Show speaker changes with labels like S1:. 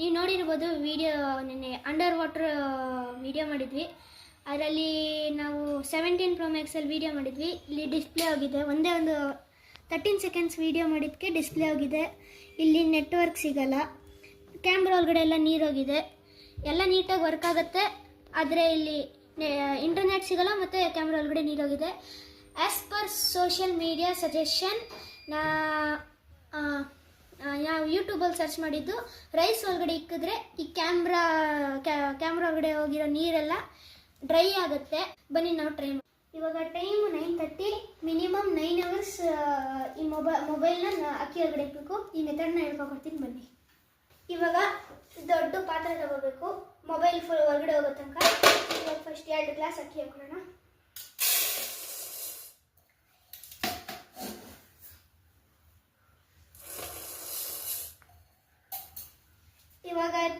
S1: ನೀವು ನೋಡಿರ್ಬೋದು ವಿಡಿಯೋ, ನಿನ್ನೆ ಅಂಡರ್ ವಾಟರ್ ವಿಡಿಯೋ ಮಾಡಿದ್ವಿ. ಅದರಲ್ಲಿ ನಾವು 17 Pro Maxಲ್ಲಿ ವಿಡಿಯೋ ಮಾಡಿದ್ವಿ. ಇಲ್ಲಿ ಡಿಸ್ಪ್ಲೇ ಹೋಗಿದೆ, ಒಂದೇ ಒಂದು 13 ಸೆಕೆಂಡ್ಸ್ ವಿಡಿಯೋ ಮಾಡಿದ್ದಕ್ಕೆ ಡಿಸ್ಪ್ಲೇ ಹೋಗಿದೆ. ಇಲ್ಲಿ ನೆಟ್ವರ್ಕ್ ಸಿಗಲ್ಲ, ಕ್ಯಾಮ್ರಾ ಒಳಗಡೆ ಎಲ್ಲ ನೀರೋಗಿದೆ. ಎಲ್ಲ ನೀಟಾಗಿ ವರ್ಕ್ ಆಗುತ್ತೆ, ಆದರೆ ಇಲ್ಲಿ ಇಂಟರ್ನೆಟ್ ಸಿಗಲ್ಲ ಮತ್ತು ಕ್ಯಾಮ್ರಾ ಒಳಗಡೆ ನೀರೋಗಿದೆ. As per social media suggestion, ನಾವು ಯೂಟ್ಯೂಬಲ್ಲಿ ಸರ್ಚ್ ಮಾಡಿದ್ದು, ರೈಸ್ ಒಳಗಡೆ ಇಕ್ಕಿದ್ರೆ ಈ ಕ್ಯಾಮ್ರಾ ಒಳಗಡೆ ಹೋಗಿರೋ ನೀರೆಲ್ಲ ಡ್ರೈ ಆಗುತ್ತೆ. ಬನ್ನಿ ನಾವು ಟ್ರೈ ಮಾಡಿ. ಇವಾಗ ಟೈಮು 9:30, ಮಿನಿಮಮ್ 9 hours ಈ ಮೊಬೈಲ್ನ ಅಕ್ಕಿ ಒಳಗಡೆ ಇಕ್ಕಬೇಕು. ಈ ಮೆಥಡ್ನ ಹೇಳ್ಕೊಡ್ತೀನಿ ಬನ್ನಿ. ಇವಾಗ ದೊಡ್ಡ ಪಾತ್ರೆ ತಗೋಬೇಕು, ಮೊಬೈಲ್ ಫುಲ್ ಹೊರಗಡೆ ಹೋಗೋ ತನಕ. ಇವಾಗ ಫಸ್ಟ್ 2 ಗ್ಲಾಸ್ ಅಕ್ಕಿ ಹಾಕೊಳ್ಳೋಣ. ಇವಾಗ